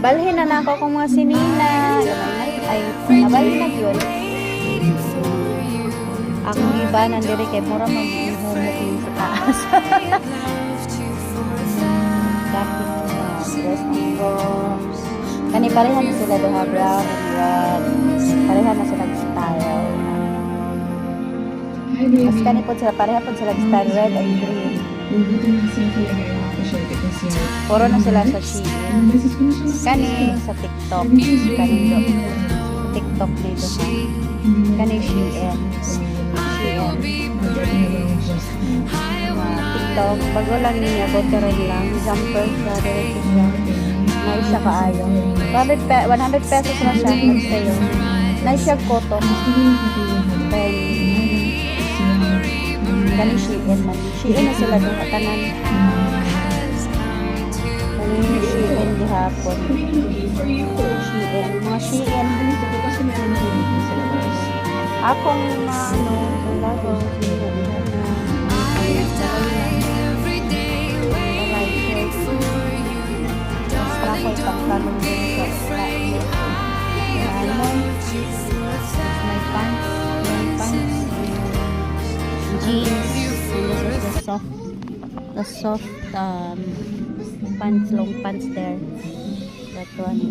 Nabalhin na ako kung mga sinina. Ay, nabalhin na yun. Ang iba nandiri kay mura mag-humok yung sa taas. Dapit na dress on girls. Kani parehan na sila doha brown and red. Parehan na sila style. Mas kani po sila pareha po sila style red and green. Puro na sila sa Shein. Kani sa TikTok. Kani do. TikTok dito ha. Kani Shein. Shein. TikTok. Pag walang niya, boterin lang. Jumper siya. Diretso siya. Nice siya kaayo. 100 pesos na siya. Nag-sale. Nice siya koto. Then, kani Shein man. Shein na sila doon katanan. Kani Shein di hapon. Shein. Mga Shein. Akong ano, lago. Para ko ipagkalong din sa ano. May pants. Jeans. This is the soft pants, long pants there. That one.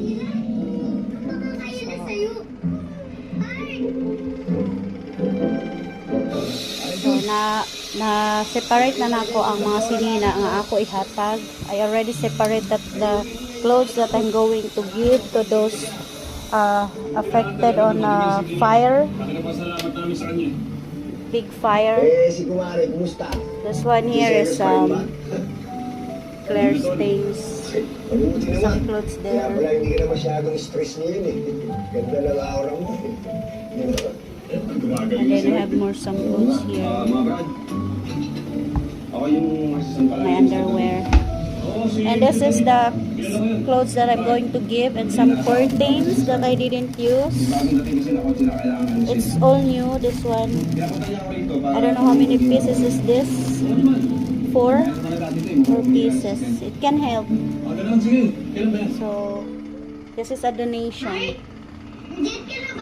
So na separate na nako ang mga sinina nga ako ihatag. I already separated the clothes that I'm going to give to those affected on fire. Big fire. This one here is clear stains. Some clothes there. Hindi ka na masyadong stress niyo yun eh. Ganda ng aura mo. And then I have more some clothes here. My underwear. And this is the clothes that I'm going to give, and some curtains that I didn't use. It's all new, this one. I don't know how many pieces is this. 4 pieces. It can help. So, this is a donation.